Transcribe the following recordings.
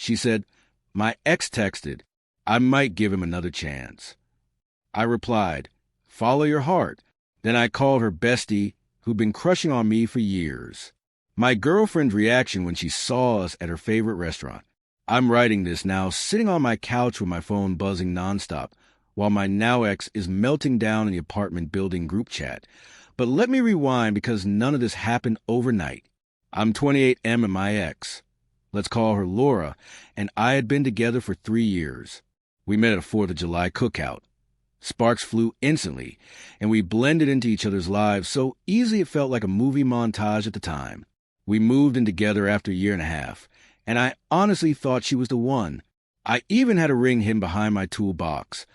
She said, "My ex texted. I might give him another chance." I replied, "Follow your heart." Then I called her bestie, who'd been crushing on me for years. My girlfriend's reaction when she saw us at her favorite restaurant. I'm writing this now, sitting on my couch with my phone buzzing nonstop, while my now ex is melting down in the apartment building group chat. But let me rewind because none of this happened overnight. I'm 28M and my ex. Let's call her Laura, and I had been together for 3 years. We met at a 4th of July cookout. Sparks flew instantly, and we blended into each other's lives so easily it felt like a movie montage at the time. We moved in together after a year and a half, and I honestly thought she was the one. I even had a ring hidden behind my toolbox.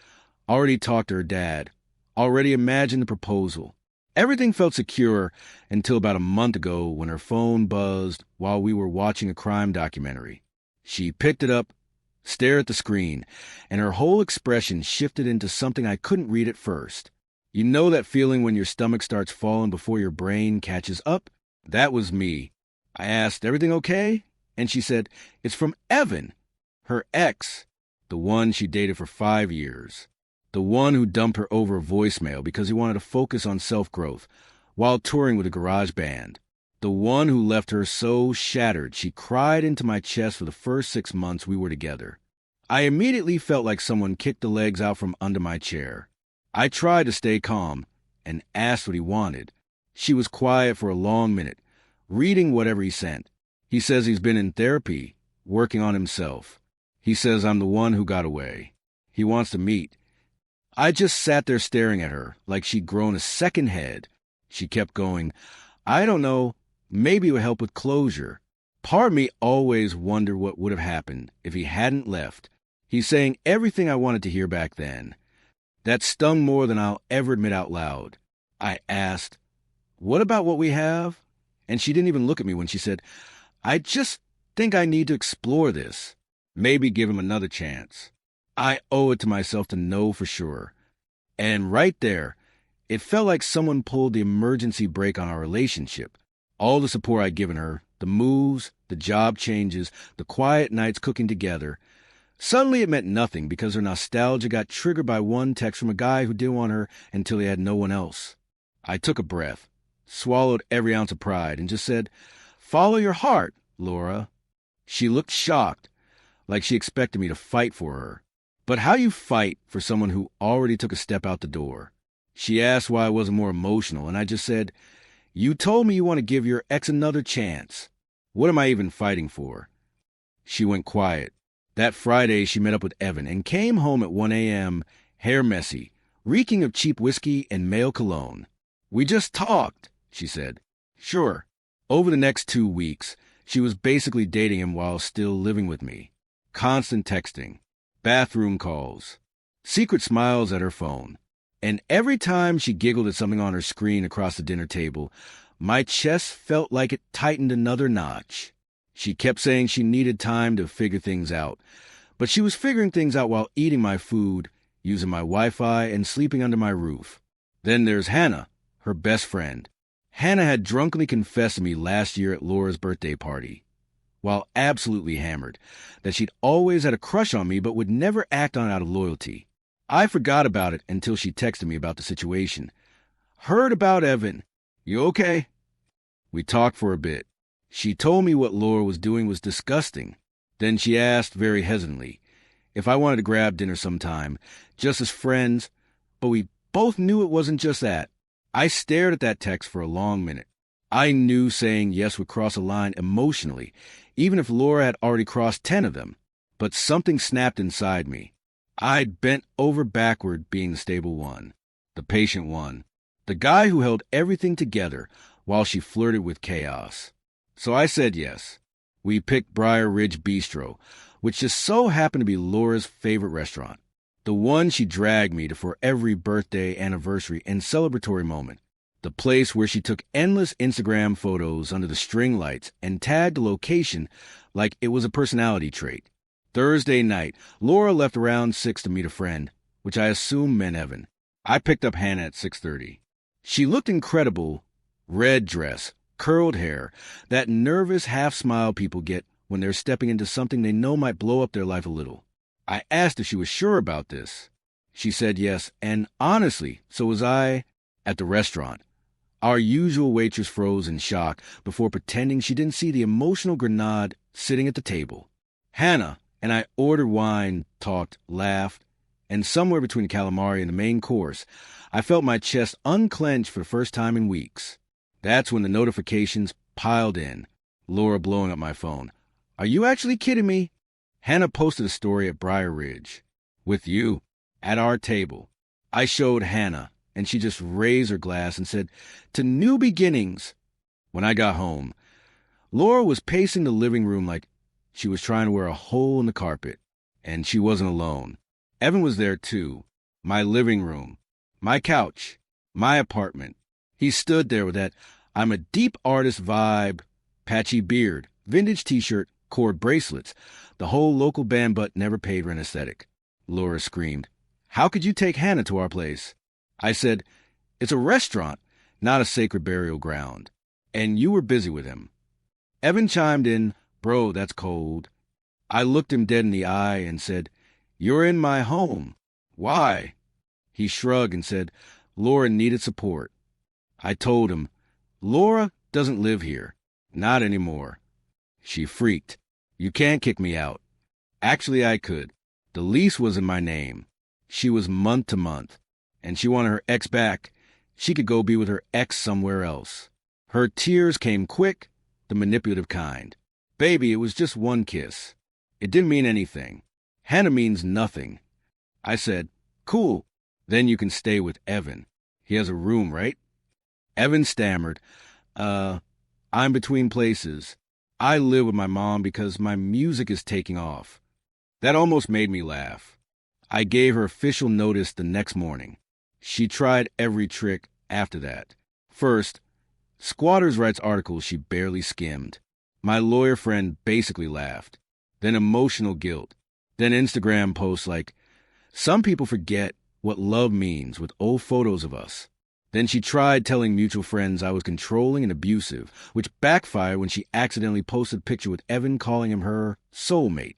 Already talked to her dad. Already imagined the proposal. Everything felt secure until about a month ago when her phone buzzed while we were watching a crime documentary. She picked it up, stared at the screen, and her whole expression shifted into something I couldn't read at first. You know that feeling when your stomach starts falling before your brain catches up? That was me. I asked, "Everything okay?" And she said, "It's from Evan," her ex, the one she dated for 5 years. The one who dumped her over a voicemail because he wanted to focus on self-growth while touring with a garage band. The one who left her so shattered she cried into my chest for the first 6 months we were together. I immediately felt like someone kicked the legs out from under my chair. I tried to stay calm and asked what he wanted. She was quiet for a long minute, reading whatever he sent. He says he's been in therapy, working on himself. He says I'm the one who got away. He wants to meet. I just sat there staring at her like she'd grown a second head. She kept going, "I don't know. Maybe it would help with closure." Part of me always wondered what would have happened if he hadn't left. He's saying everything I wanted to hear back then. That stung more than I'll ever admit out loud. I asked, "What about what we have?" And she didn't even look at me when she said, "I just think I need to explore this. Maybe give him another chance." I owe it to myself to know for sure. And right there, it felt like someone pulled the emergency brake on our relationship. All the support I'd given her, the moves, the job changes, the quiet nights cooking together. Suddenly it meant nothing because her nostalgia got triggered by one text from a guy who didn't want her until he had no one else. I took a breath, swallowed every ounce of pride, and just said, "Follow your heart, Laura." She looked shocked, like she expected me to fight for her. But how do you fight for someone who already took a step out the door? She asked why I wasn't more emotional, and I just said, "You told me you want to give your ex another chance. What am I even fighting for?" She went quiet. That Friday, she met up with Evan and came home at 1 a.m., hair messy, reeking of cheap whiskey and male cologne. "We just talked," she said. "Sure." Over the next 2 weeks, she was basically dating him while still living with me. Constant texting, bathroom calls, secret smiles at her phone. And every time she giggled at something on her screen across the dinner table, my chest felt like it tightened another notch. She kept saying she needed time to figure things out, but she was figuring things out while eating my food, using my Wi-Fi, and sleeping under my roof. Then there's Hannah, her best friend. Hannah had drunkenly confessed to me last year at Laura's birthday party, while absolutely hammered, that she'd always had a crush on me but would never act on it out of loyalty. I forgot about it until she texted me about the situation. "Heard about Evan. You okay?" We talked for a bit. She told me what Laura was doing was disgusting. Then she asked very hesitantly if I wanted to grab dinner sometime, just as friends, but we both knew it wasn't just that. I stared at that text for a long minute. I knew saying yes would cross a line emotionally, even if Laura had already crossed 10 of them. But something snapped inside me. I'd bent over backward being the stable one, the patient one, the guy who held everything together while she flirted with chaos. So I said yes. We picked Briar Ridge Bistro, which just so happened to be Laura's favorite restaurant, the one she dragged me to for every birthday, anniversary, and celebratory moment, the place where she took endless Instagram photos under the string lights and tagged the location like it was a personality trait. Thursday night, Laura left around 6 to meet a friend, which I assume meant Evan. I picked up Hannah at 6:30. She looked incredible. Red dress, curled hair, that nervous half-smile people get when they're stepping into something they know might blow up their life a little. I asked if she was sure about this. She said yes, and honestly, so was I. At the restaurant, our usual waitress froze in shock before pretending she didn't see the emotional grenade sitting at the table. Hannah and I ordered wine, talked, laughed, and somewhere between calamari and the main course, I felt my chest unclench for the first time in weeks. That's when the notifications piled in. Laura blowing up my phone. "Are you actually kidding me?" Hannah posted a story at Briar Ridge. "With you, at our table." I showed Hannah, and she just raised her glass and said, "To new beginnings." When I got home, Laura was pacing the living room like she was trying to wear a hole in the carpet. And she wasn't alone. Evan was there too. My living room, my couch, my apartment. He stood there with that "I'm a deep artist" vibe, patchy beard, vintage t-shirt, cord bracelets, the whole local band but never paid rent aesthetic. Laura screamed, "How could you take Hannah to our place?" I said, "It's a restaurant, not a sacred burial ground. And you were busy with him." Evan chimed in, "Bro, that's cold." I looked him dead in the eye and said, "You're in my home. Why?" He shrugged and said, Laura needed support. I told him, "Laura doesn't live here. Not anymore." She freaked. "You can't kick me out." Actually, I could. The lease was in my name. She was month to month, and she wanted her ex back. She could go be with her ex somewhere else. Her tears came quick, the manipulative kind. "Baby, it was just one kiss. It didn't mean anything. Hannah means nothing." I said, "Cool. Then you can stay with Evan. He has a room, right?" Evan stammered, I'm between places. I live with my mom because my music is taking off." That almost made me laugh. I gave her official notice the next morning. She tried every trick after that. First, squatters' rights articles she barely skimmed. My lawyer friend basically laughed. Then emotional guilt. Then Instagram posts like, "Some people forget what love means," with old photos of us. Then she tried telling mutual friends I was controlling and abusive, which backfired when she accidentally posted a picture with Evan calling him her soulmate.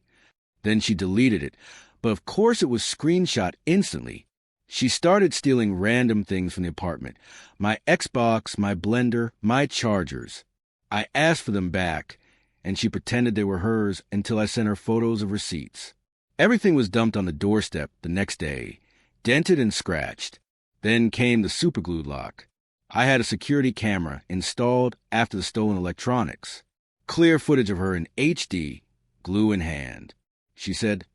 Then she deleted it, but of course it was screenshot instantly. She started stealing random things from the apartment. My Xbox, my blender, my chargers. I asked for them back, and she pretended they were hers until I sent her photos of receipts. Everything was dumped on the doorstep the next day, dented and scratched. Then came the superglued lock. I had a security camera installed after the stolen electronics. Clear footage of her in HD, glue in hand. She said,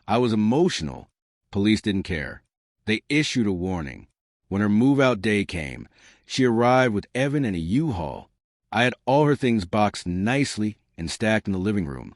"I was emotional." Police didn't care. They issued a warning. When her move-out day came, she arrived with Evan and a U-Haul. I had all her things boxed nicely and stacked in the living room.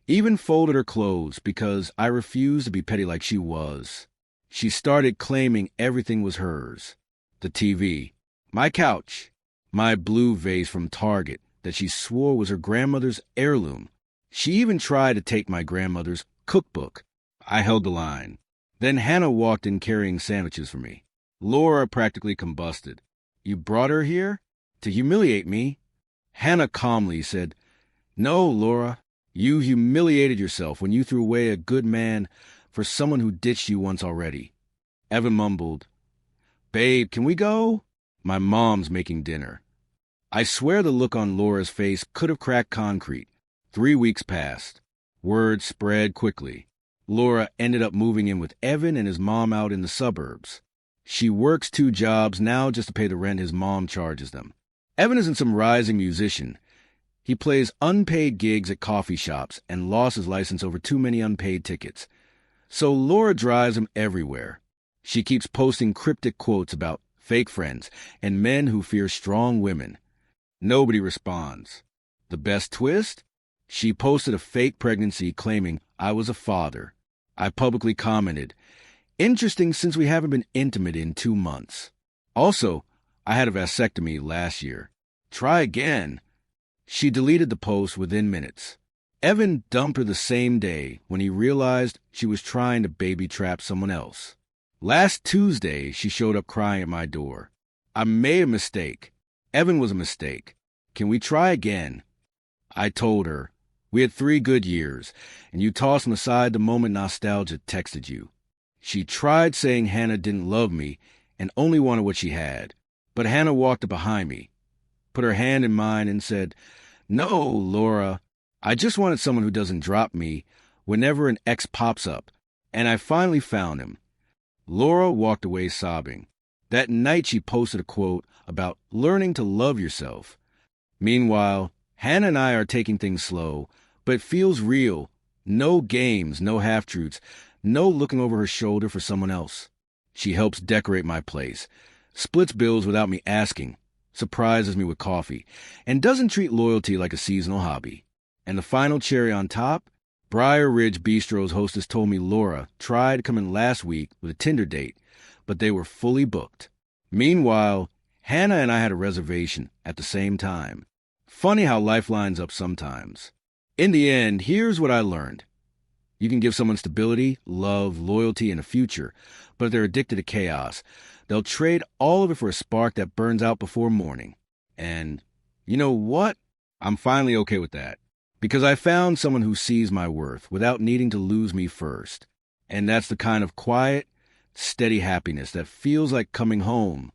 Even folded her clothes because I refused to be petty like she was. She started claiming everything was hers. The TV, my couch, my blue vase from Target that she swore was her grandmother's heirloom. She even tried to take my grandmother's cookbook. I held the line. Then Hannah walked in carrying sandwiches for me. Laura practically combusted. "You brought her here? To humiliate me?" Hannah calmly said, "No, Laura. You humiliated yourself when you threw away a good man for someone who ditched you once already." Evan mumbled, "Babe, can we go? My mom's making dinner." I swear the look on Laura's face could have cracked concrete. 3 weeks passed. Word spread quickly. Laura ended up moving in with Evan and his mom out in the suburbs. She works 2 jobs now just to pay the rent his mom charges them. Evan isn't some rising musician. He plays unpaid gigs at coffee shops and lost his license over too many unpaid tickets. So Laura drives him everywhere. She keeps posting cryptic quotes about fake friends and men who fear strong women. Nobody responds. The best twist? She posted a fake pregnancy claiming I was a father. I publicly commented, "Interesting since we haven't been intimate in 2 months. Also, I had a vasectomy last year. Try again." She deleted the post within minutes. Evan dumped her the same day when he realized she was trying to baby trap someone else. Last Tuesday, she showed up crying at my door. "I made a mistake. Evan was a mistake. Can we try again?" I told her, We had 3 good years, and you tossed them aside the moment nostalgia texted you. She tried saying Hannah didn't love me and only wanted what she had, but Hannah walked up behind me, put her hand in mine, and said, "No, Laura, I just wanted someone who doesn't drop me whenever an ex pops up, and I finally found him." Laura walked away sobbing. That night she posted a quote about learning to love yourself. Meanwhile, Hannah and I are taking things slow, but it feels real. No games, no half-truths, no looking over her shoulder for someone else. She helps decorate my place, splits bills without me asking, surprises me with coffee, and doesn't treat loyalty like a seasonal hobby. And the final cherry on top? Briar Ridge Bistro's hostess told me Laura tried coming last week with a Tinder date, but they were fully booked. Meanwhile, Hannah and I had a reservation at the same time. Funny how life lines up sometimes. In the end, here's what I learned. You can give someone stability, love, loyalty, and a future, but if they're addicted to chaos, they'll trade all of it for a spark that burns out before morning. And you know what? I'm finally okay with that, because I found someone who sees my worth without needing to lose me first. And that's the kind of quiet, steady happiness that feels like coming home